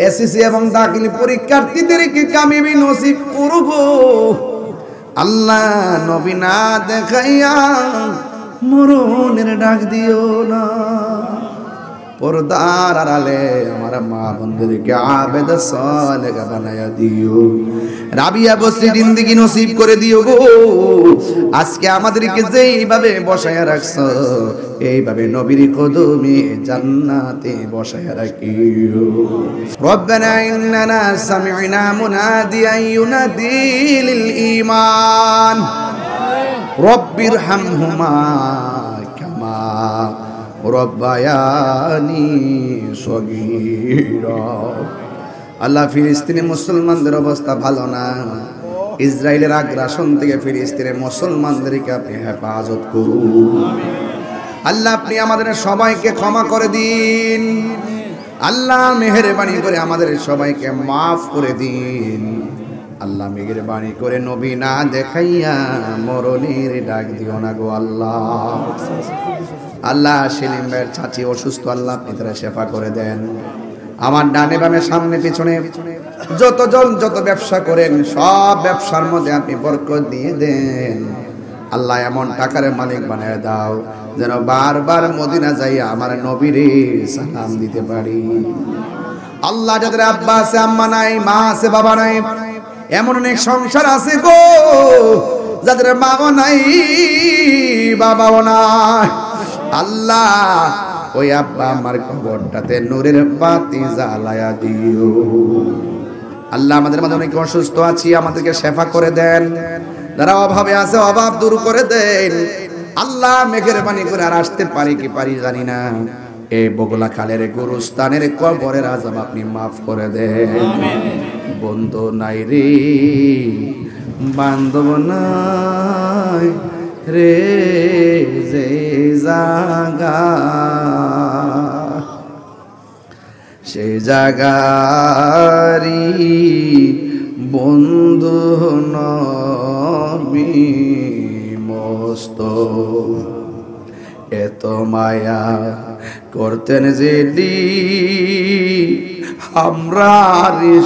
SSC এবং দাখিল পরীক্ষার্থীদেরকে কামিয়াবি নসিব করব আল্লাহ। নবী না দেখাইয়া মরণের ডাক দিও না। পর্দার আড়ালে আমার মা বোনদেরকে আবেদ সালেহ বানায়া দিও। রাবিয়া বসরি জিন্দেগি নসিব করে দিও গো। আজকে আমাদেরকে যেইভাবে বসায়া রাখছো এইভাবে নবীর কদমে জান্নাতে বসায়া রাখিও। রব্বানা ইন্নানা সামি'না মুনাদিয়ান ইউনাদি লিল ঈমান রব্বিরহামহুমা কামা রব্বায়ানি সগীরা। আল্লাহ, ফিলিস্তিনি মুসলমানদের অবস্থা ভালো না। ইসরায়েলের আগ্রাসন থেকে ফিলিস্তিনের মুসলমানদেরকে আপনি হেফাজত করুন আল্লাহ। আপনি আমাদের সবাইকে ক্ষমা করে দিন আল্লাহ। মেহেরবানি করে আমাদের সবাইকে মাফ করে দিন আল্লাহ। মেহেরবানি করে নবী না দেখাইয়া মরণের ডাক দিও না গো আল্লাহ। আল্লাহ, সেলিম ভাইয়ের চাচি অসুস্থ, আল্লাহ আপনি তারা শেফা করে দেন। আমার ডানে বামে সামনে পিছনে যতজন যত ব্যবসা করেন সব ব্যবসার মধ্যে আপনি বরকত দিয়ে দেন আল্লাহ। এমন টাকার মালিক বানায় দাও যেন বারবার মদিনা যাইয়া আমার নবীরে সালাম দিতে পারি আল্লাহ। যাদের আব্বা আছে আম্মা নাই, মা আছে বাবা নাই, এমন অনেক সংসার আছে গো যাদের মাও নাই বাবাও নাই আল্লাহ। ওই আব্বা আমার কবরটাতে নূরের বাতি জ্বালায়া দিও আল্লাহ। আমাদের মাঝে অনেকে অসুস্থ আছি, আমাদেরকে শেফা করে দেন। যারা অভাবে আছে অভাব দূর করে দেন আল্লাহ। মেহেরবানি করে আর আসতে পারি কি পারি জানি না, এই বগলা খালের গুরুস্থানের কবরের আযাব আপনি মাফ করে দেন। বন্ধু নাই রে বান্ধব নাই রে যে জাগা সে জাগারি বন্ধু নবী মস্ত। এত মায়া করতেন যেদি আমরা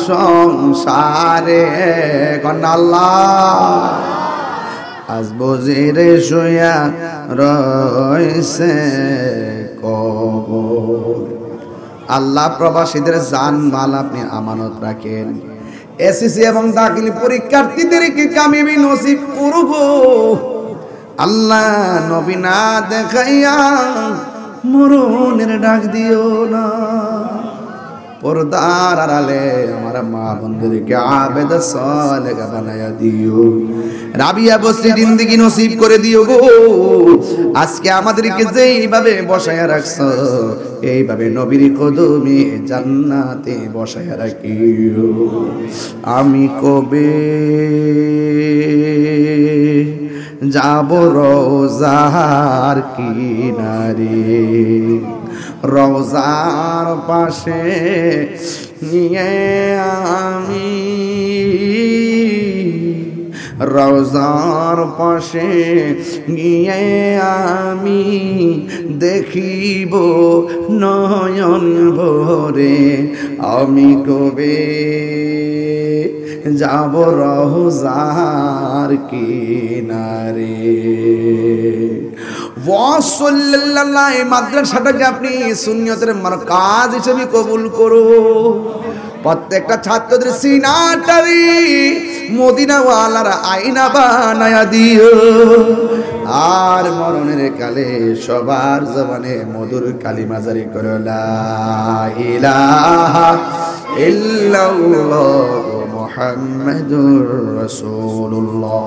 সংসারে আল্লাহ। আজ বজিরে শুয়া রয়েছে কবর আল্লাহ। প্রবাসীদের জান মাল আপনি আমানত রাখেন। এসএসসি এবং দাখিল পরীক্ষার্থীদেরকে কামিয়াবি নসিব করব আল্লাহ। নবী না দেখাইয়া মরণের ডাক দিও না। পর্দার আড়ালে আমার মা বোনদেরকে আবেদ সালেহ বানায়া দিও। রাবিয়া বসরি জিন্দেগি নসিব করে দিও গো। আজকে আমাদেরকে যেইভাবে বসায়া রাখছো এইভাবে নবীর কদমে জান্নাতে বসায়া রাখিও। আমি কবে যাব রওজার কিনারে, রওজার পাশে নিয়ে আমি, রওজার পাশে গিয়ে আমি দেখিব নয়ন ভরে। আমি কবে যাব রওজার কিনারে। ওয়াসাল্লাল্লাহু মাদ্রাসাটাকে আপনি সুন্নিয়তের মারকাজ হিসেবে কবুল করো। প্রত্যেকটা ছাত্রদের সিনাটারি মদিনাওয়ালার আয়না বানায়া দিও। আর মরণের কালে সবার জবানে মধুর কালিমা জারি করো, লা ইলাহা ইল্লাল্লাহু মুহাম্মাদুর রাসূলুল্লাহ।